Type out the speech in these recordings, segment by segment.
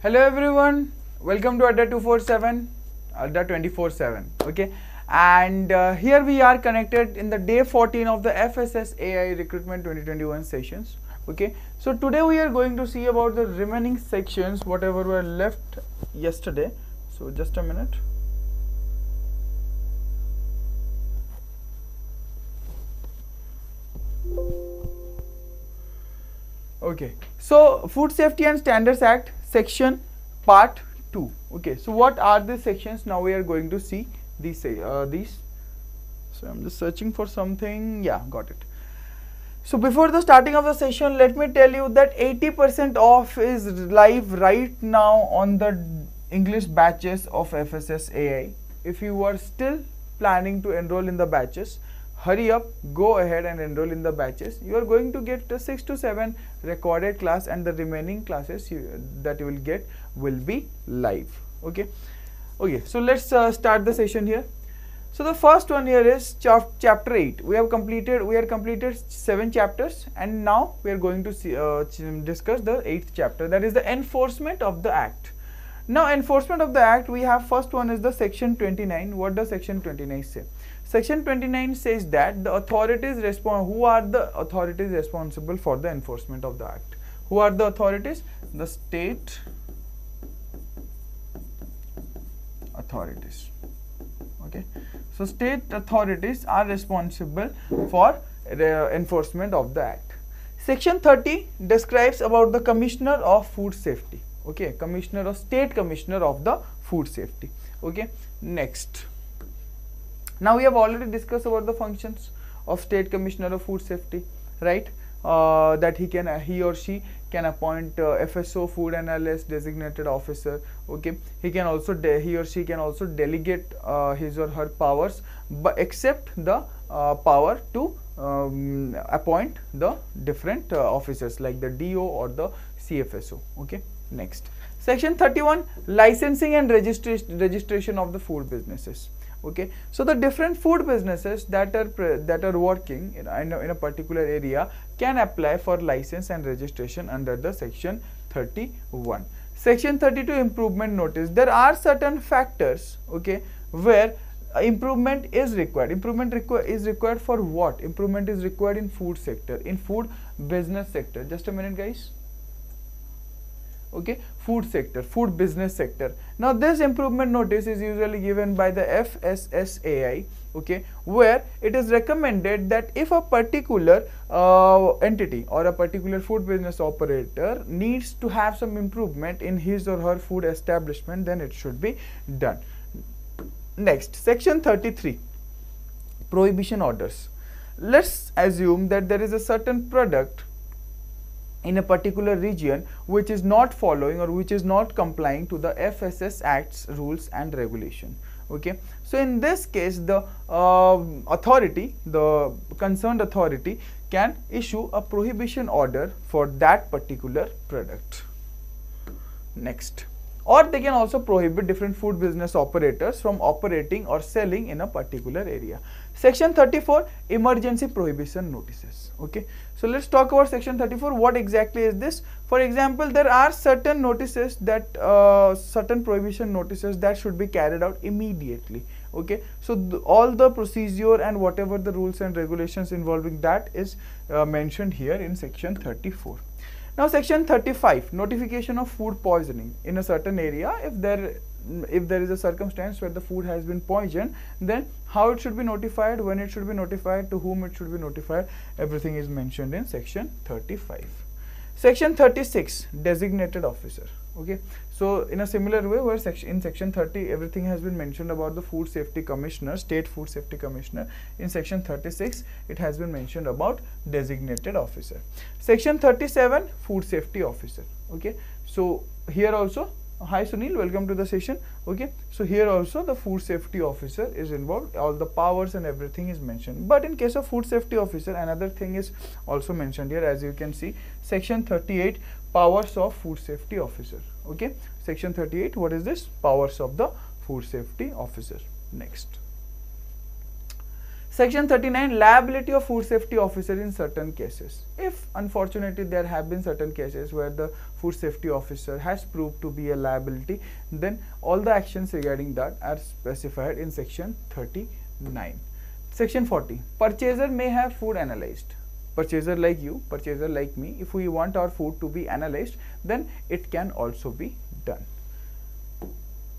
Hello everyone, welcome to Adda 247, Adda 24/7. Okay, and here we are connected in the day 14 of the FSSAI Recruitment 2021 sessions. Okay, so today we are going to see about the remaining sections, whatever were left yesterday. So just a minute. Okay, so Food Safety and Standards Act section part 2. Okay, so what are the sections? Now we are going to see these. So I'm just searching for something. Yeah, got it. So before the starting of the session, let me tell you that 80% off is live right now on the English batches of FSSAI. If you are still planning to enroll in the batches, hurry up, go ahead and enroll in the batches. You are going to get 6 to 7 recorded class, and the remaining classes that you will get will be live. Okay, so let's start the session here. So the first one here is chapter 8. We are completed 7 chapters, and now we are going to discuss the 8th chapter, that is the enforcement of the act. Now enforcement of the act, we have first one is the section 29. What does section 29 say? Section 29 says that the authorities who are the authorities responsible for the enforcement of the act? Who are the authorities? The state authorities. Okay, so state authorities are responsible for the enforcement of the act. Section 30 describes about the Commissioner of Food Safety. Okay, State Commissioner of the Food Safety. Okay, next. Now we have already discussed about the functions of State Commissioner of Food Safety, right? That he or she can appoint FSO, food analyst, designated officer. Okay, he or she can also delegate his or her powers, but except the power to appoint the different officers like the DO or the CFSO. Okay, next. Section 31, licensing and registration of the food businesses. Okay, so the different food businesses that are working in a particular area can apply for license and registration under the section 31. Section 32, improvement notice. There are certain factors, okay, where improvement is required. Is required for what? Improvement is required in food sector, in food business sector. Just a minute, guys. Okay, food sector, food business sector. Now this improvement notice is usually given by the FSSAI, okay, where it is recommended that if a particular entity or a particular food business operator needs to have some improvement in his or her food establishment, then it should be done. Next, section 33, prohibition orders. Let's assume that there is a certain product in a particular region which is not following or which is not complying to the FSS Act's rules and regulation. Okay, so in this case the concerned authority can issue a prohibition order for that particular product. Next, or they can also prohibit different food business operators from operating or selling in a particular area. Section 34, emergency prohibition notices. Okay, so let's talk about section 34. What exactly is this? For example, there are certain notices that certain prohibition notices that should be carried out immediately. Okay, so all the procedure and whatever the rules and regulations involving that is mentioned here in section 34. Now section 35, notification of food poisoning in a certain area. If there is a circumstance where the food has been poisoned, then how it should be notified, when it should be notified, to whom it should be notified, everything is mentioned in section 35. Section 36, designated officer. Okay, so in a similar way, where in section 30 everything has been mentioned about the food safety commissioner, state food safety commissioner, in section 36 it has been mentioned about designated officer. Section 37, food safety officer. Okay, so here also, hi Sunil, welcome to the session. Okay, so here also the food safety officer is involved, all the powers and everything is mentioned. But in case of food safety officer, another thing is also mentioned here, as you can see, section 38, powers of food safety officer. Okay, section 38, what is this? Powers of the food safety officer. Next, Section 39, liability of food safety officer in certain cases. If unfortunately there have been certain cases where the food safety officer has proved to be a liability, then all the actions regarding that are specified in section 39. Section 40, purchaser may have food analyzed. Purchaser like you, purchaser like me, if we want our food to be analyzed, then it can also be done.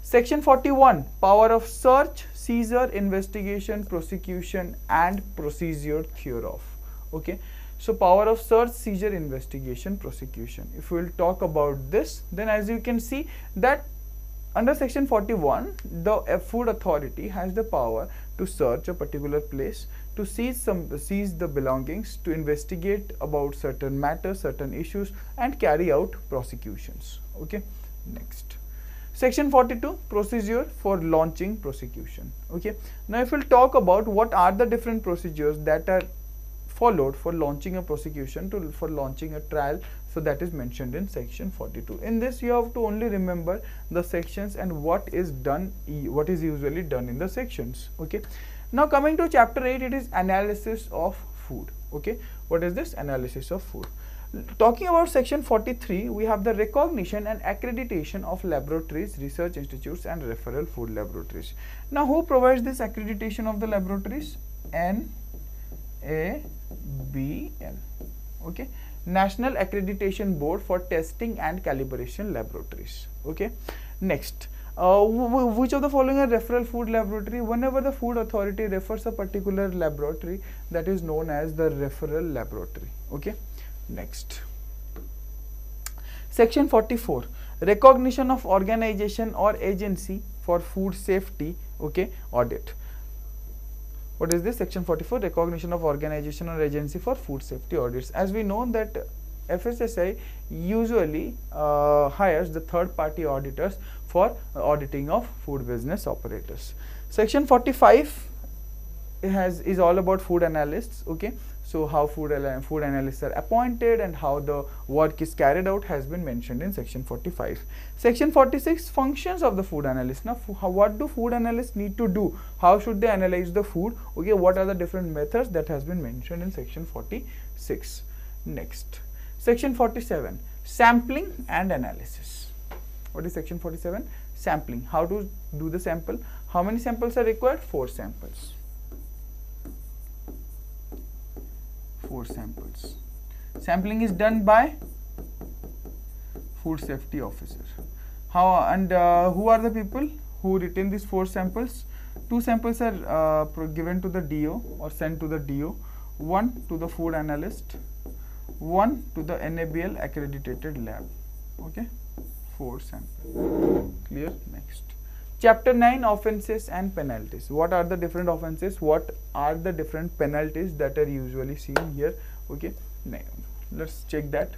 Section 41, power of search, seizure, investigation, prosecution and procedure thereof. Okay, so power of search, seizure, investigation, prosecution. If we will talk about this, then as you can see that under section 41, the food authority has the power to search a particular place, to seize the belongings, to investigate about certain matters, certain issues and carry out prosecutions. Okay, next. Section 42, procedure for launching prosecution. Okay, now if we'll talk about what are the different procedures that are followed for launching a prosecution, for launching a trial, so that is mentioned in section 42. In this you have to only remember the sections and what is usually done in the sections. Okay, now coming to chapter 8, it is analysis of food. Okay, what is this analysis of food? Talking about section 43, we have the recognition and accreditation of laboratories, research institutes and referral food laboratories. Now who provides this accreditation of the laboratories? NABL. Okay, National Accreditation Board for Testing and Calibration Laboratories. Okay, next. Which of the following are referral food laboratory? Whenever the food authority refers a particular laboratory, that is known as the referral laboratory. Okay, next. Section 44, recognition of organization or agency for food safety. Okay, audit. What is this? Section 44, recognition of organization or agency for food safety audits. As we know that FSSAI usually hires the third party auditors for auditing of food business operators. Section 45 is all about food analysts. Okay, so how food analysts are appointed and how the work is carried out has been mentioned in section 45. Section 46, functions of the food analyst. Now what do food analysts need to do? How should they analyze the food? Okay, what are the different methods that has been mentioned in section 46. Next, section 47, sampling and analysis. What is section 47? Sampling. How to do the sample? How many samples are required? 4 samples. 4 samples. Sampling is done by food safety officer. How and who are the people who retain these 4 samples? 2 samples are given to the DO or sent to the DO, 1 to the food analyst, 1 to the NABL accredited lab. Okay, 4 samples. Clear? Next. Chapter 9, offences and penalties. What are the different offences? What are the different penalties that are usually seen here? Okay, now let's check that.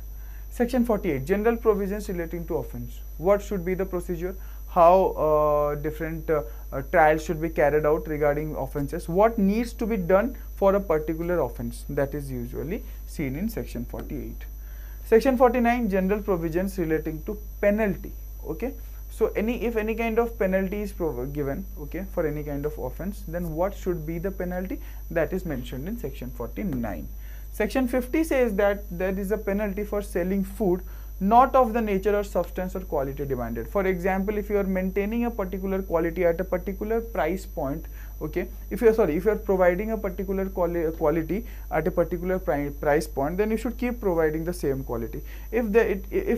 Section 48, general provisions relating to offence. What should be the procedure? How different trials should be carried out regarding offences? What needs to be done for a particular offence? That is usually seen in section 48. Section 49, general provisions relating to penalty. Okay, so if any kind of penalty is given, okay, for any kind of offence, then what should be the penalty? That is mentioned in section 49. Section 50 says that there is a penalty for selling food not of the nature or substance or quality demanded. For example, if you are maintaining a particular quality at a particular price point, okay, if you are providing a particular quality at a particular price point, then you should keep providing the same quality. If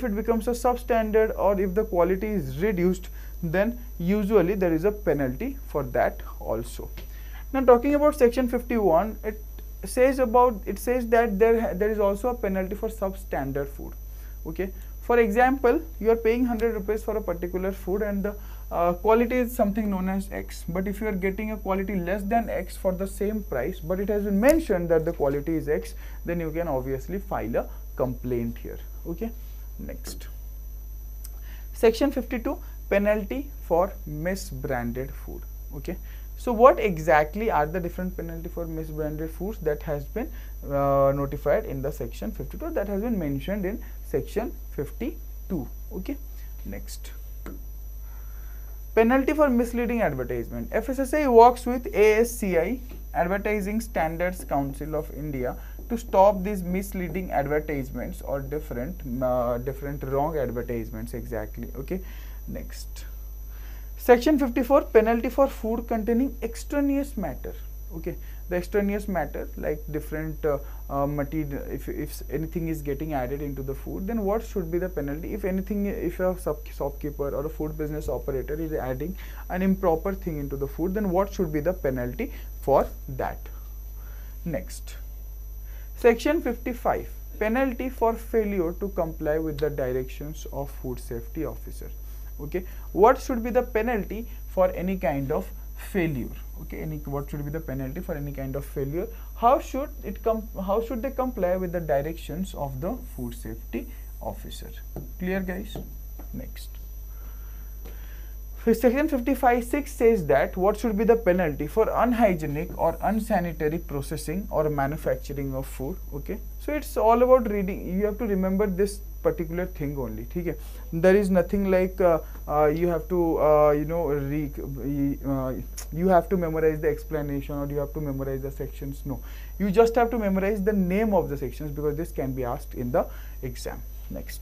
it becomes a substandard or if the quality is reduced, then usually there is a penalty for that also. Now talking about section 51, it says that there is also a penalty for substandard food. Okay, for example, you are paying 100 rupees for a particular food and the quality is something known as X, but if you are getting a quality less than X for the same price, but it has been mentioned that the quality is X, then you can obviously file a complaint here. Okay, next. Section 52, penalty for misbranded food. Okay, so what exactly are the different penalty for misbranded foods that has been notified in the section 52, that has been mentioned in section 52. Okay, next. Penalty for misleading advertisement. FSSAI works with ASCI Advertising Standards Council of India to stop these misleading advertisements or different wrong advertisements exactly. Okay, next. Section 54, penalty for food containing extraneous matter. Okay, the extraneous matter like different material, if anything is getting added into the food, then what should be the penalty? If anything, if a shopkeeper or a food business operator is adding an improper thing into the food, then what should be the penalty for that? Next, section 55, penalty for failure to comply with the directions of food safety officer. Okay, what should be the penalty for any kind of failure? Okay, what should be the penalty for any kind of failure? How should they comply with the directions of the food safety officer? Clear, guys? Next, section 55(6) says that what should be the penalty for unhygienic or unsanitary processing or manufacturing of food. Okay, so it's all about reading. You have to remember this particular thing only. Okay, there is nothing like you have to you have to memorize the explanation or you have to memorize the sections. No, you just have to memorize the name of the sections, because this can be asked in the exam. Next,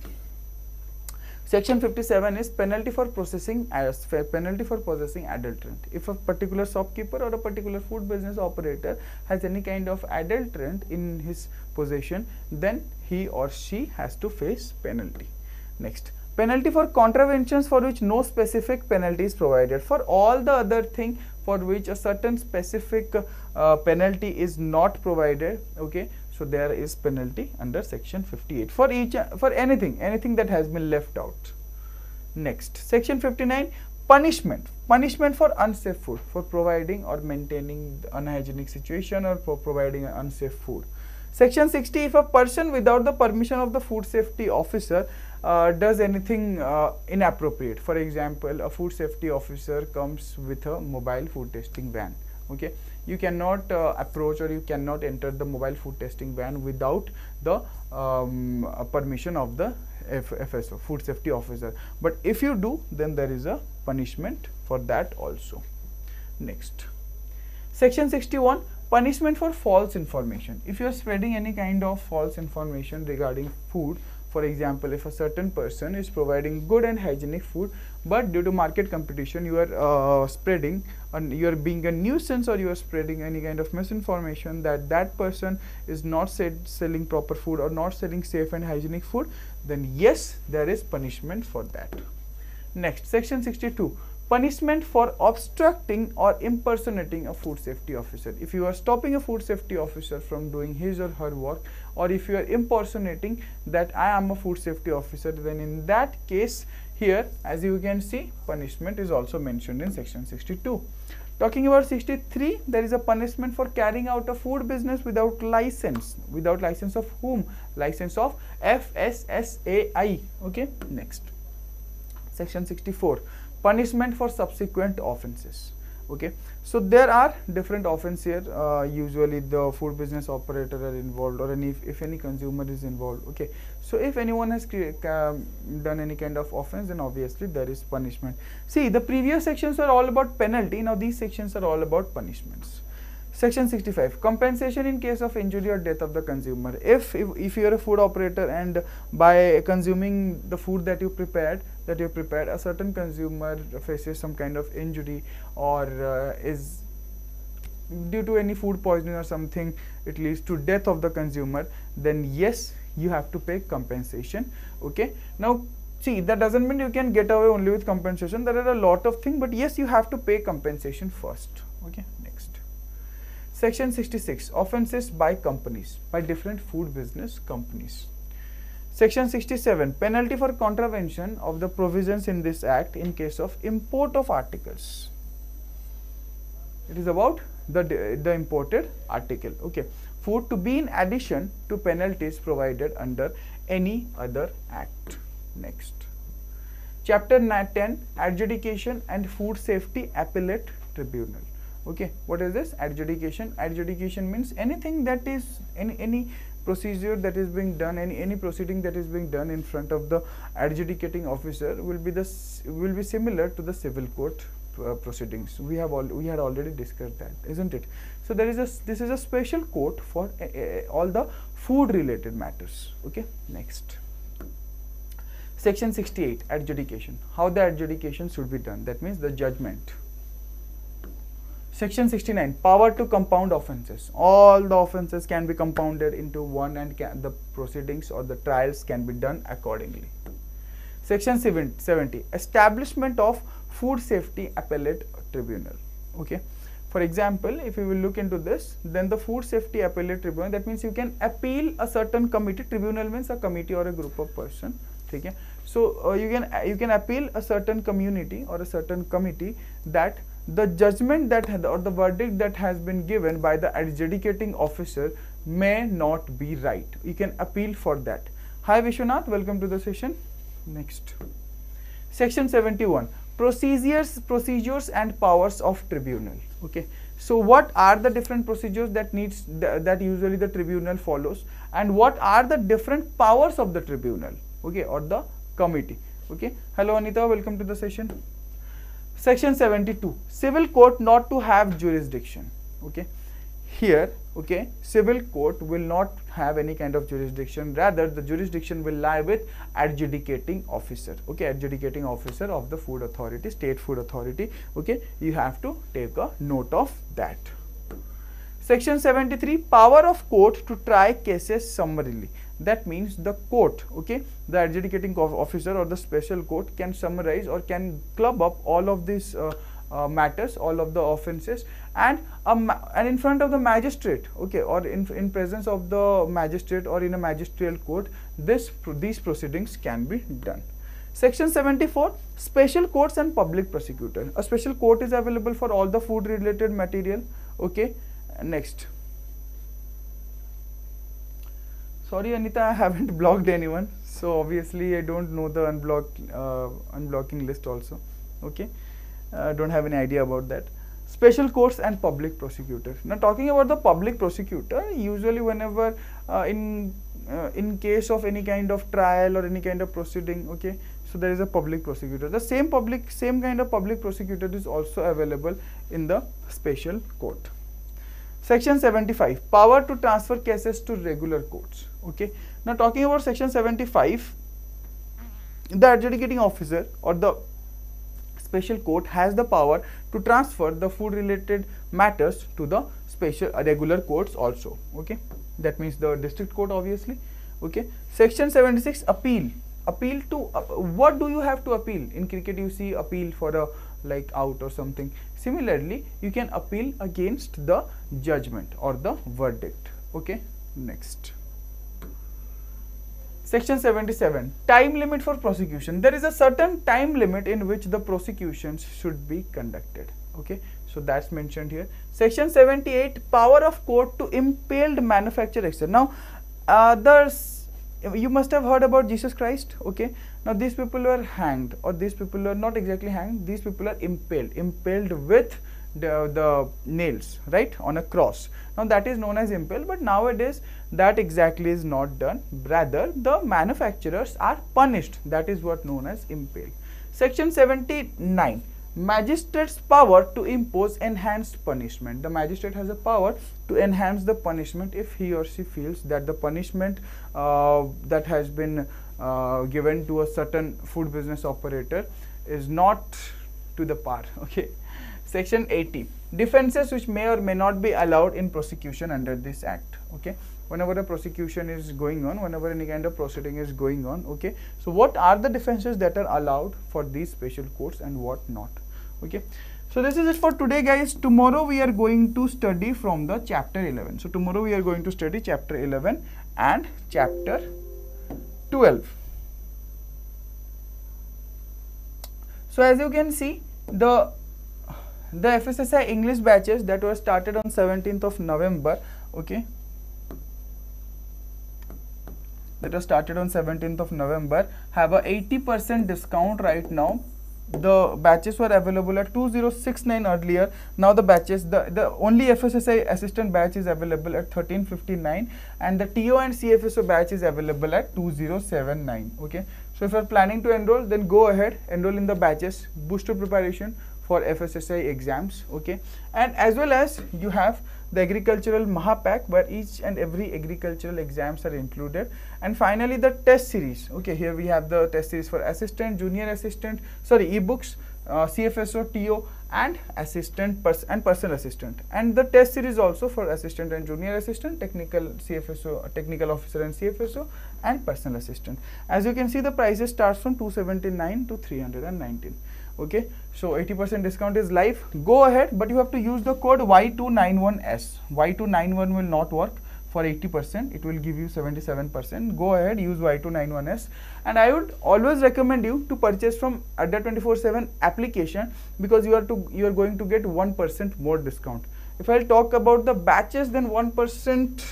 section 57 is penalty for possessing adulterant. If a particular shopkeeper or a particular food business operator has any kind of adulterant in his possession, then he or she has to face penalty. Next, penalty for contraventions for which no specific penalty is provided. For all the other thing for which a certain specific penalty is not provided, okay, so there is penalty under section 58 for anything that has been left out. Next, section 59, punishment for unsafe food, for providing or maintaining the unhygienic situation or for providing unsafe food. Section 60, if a person without the permission of the food safety officer does anything inappropriate. For example, a food safety officer comes with a mobile food testing van. Okay, you cannot approach or you cannot enter the mobile food testing van without the permission of the FSO, food safety officer. But if you do, then there is a punishment for that also. Next, section 61, punishment for false information. If you are spreading any kind of false information regarding food, for example, if a certain person is providing good and hygienic food, but due to market competition you are spreading and you are being a nuisance, or you are spreading any kind of misinformation that that person is not selling proper food or not selling safe and hygienic food, then yes, there is punishment for that. Next, section 62, punishment for obstructing or impersonating a food safety officer. If you are stopping a food safety officer from doing his or her work, or if you are impersonating that I am a food safety officer, then in that case here, as you can see, punishment is also mentioned in section 62. Talking about 63, there is a punishment for carrying out a food business without license. Without license of whom? License of FSSAI. Okay, next, section 64, punishment for subsequent offences. Okay, so there are different offences here. Usually the food business operator are involved, or if any consumer is involved. Okay, so if anyone has done any kind of offense, then obviously there is punishment. See, the previous sections are all about penalty. Now these sections are all about punishments. Section 65, compensation in case of injury or death of the consumer. If you are a food operator and by consuming the food that you prepared, a certain consumer faces some kind of injury or is due to any food poisoning or something, it leads to death of the consumer, then yes, you have to pay compensation. Okay, now see, that doesn't mean you can get away only with compensation. There are a lot of things, but yes, you have to pay compensation first. Okay, next, section 66, offences by companies, by different food business companies. Section 67, penalty for contravention of the provisions in this act in case of import of articles. It is about the imported article. Okay, food to be in addition to penalties provided under any other act. Next, chapter 10, adjudication and food safety appellate tribunal. Okay, what is this? Adjudication. Adjudication means anything that is any procedure that is being done, any proceeding that is being done in front of the adjudicating officer will be similar to the civil court proceedings. We had already discussed that, isn't it? So this is a special court for all the food related matters. Okay, next. Section 68, adjudication. How the adjudication should be done, that means the judgment. Section 69, power to compound offences. All the offences can be compounded into one, and the proceedings or the trials can be done accordingly. Section 70, establishment of food safety appellate tribunal. Okay, for example, if you will look into this, then the food safety appellate tribunal, that means you can appeal a certain committee. Tribunal means a committee or a group of person. Okay, so you can appeal a certain community or a certain committee that the judgment that or the verdict that has been given by the adjudicating officer may not be right. You can appeal for that. Hi Vishwanath, welcome to the session. Next. Section 71, procedures and powers of tribunal. Okay, so what are the different procedures that usually the tribunal follows, and what are the different powers of the tribunal, okay, or the committee. Okay, hello Anita, welcome to the session. Section 72, civil court not to have jurisdiction. Okay, here, okay, civil court will not have any kind of jurisdiction, rather the jurisdiction will lie with adjudicating officer. Okay, adjudicating officer of the food authority, state food authority. Okay, you have to take a note of that. Section 73, power of court to try cases summarily. That means the court, okay, the adjudicating officer or the special court can summarize or can club up all of these matters, all of the offences, and in front of the magistrate, okay, or in presence of the magistrate or in a magisterial court, these proceedings can be done. Section 74, special courts and public prosecutor. A special court is available for all the food related material. Okay, next. Sorry Anita, I haven't blocked anyone, so obviously I don't know the unblocking list also. Okay, don't have any idea about that. Special courts and public prosecutor. Now talking about the public prosecutor, usually whenever in case of any kind of trial or any kind of proceeding, okay, so there is a public prosecutor. The same kind of public prosecutor is also available in the special court. Section 75, power to transfer cases to regular courts. Okay, now talking about section 75, the adjudicating officer or the special court has the power to transfer the food related matters to the special regular courts also. Okay, that means the district court obviously. Okay, section 76, appeal to what do you have to appeal? In cricket you see appeal for a like out or something. Similarly, you can appeal against the judgment or the verdict. Okay, next. Section 77, time limit for prosecution. There is a certain time limit in which the prosecutions should be conducted. Okay, so that's mentioned here. Section 78, power of court to impaled manufacture, etc. Now, you must have heard about Jesus Christ. Okay, now these people were hanged, or these people are not exactly hanged, these people are impaled with the nails, right, on a cross. Now that is known as impale, but nowadays that exactly is not done, rather the manufacturers are punished. That is what known as impale. Section 79, magistrate's power to impose enhanced punishment. The magistrate has a power to enhance the punishment if he or she feels that the punishment that has been given to a certain food business operator is not to the par. Okay. Section 80, defenses which may or may not be allowed in prosecution under this act. Okay, whenever a prosecution is going on, whenever any kind of proceeding is going on, okay, so what are the defenses that are allowed for these special courts and what not? Okay, so this is it for today guys. Tomorrow we are going to study from the chapter 11. So tomorrow we are going to study chapter 11 and chapter 12. So as you can see, the FSSAI English batches that were started on 17th of November, okay, that was started on 17th of November, have a 80% discount right now. The batches were available at 2069 earlier. Now the batches, the only FSSAI assistant batch is available at 1359, and the TO and CFSO batch is available at 2079. Okay, so if you are planning to enroll, then go ahead, enroll in the batches, booster preparation for FSSAI exams. Okay, and as well as you have the agricultural Mahapack, where each and every agricultural exams are included. And finally the test series. Okay, here we have the test series for assistant, junior assistant, sorry, ebooks, CFSO, TO, and assistant and personal assistant, and the test series also for assistant and junior assistant, technical CFSO, technical officer and CFSO, and personal assistant. As you can see, the prices starts from 279 to 319. Okay, so 80% discount is live. Go ahead, but you have to use the code Y291S. Y291 will not work for 80%, it will give you 77%. Go ahead, use Y291S, and I would always recommend you to purchase from Adda 24/7 application, because you are going to get 1% more discount. If I'll talk about the batches, then 1%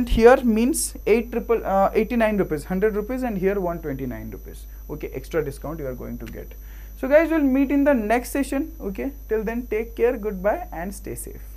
here means 89 rupees, 100 rupees, and here 129 rupees. Okay, extra discount you are going to get. So guys, we'll meet in the next session. Okay, till then, take care, goodbye, and stay safe.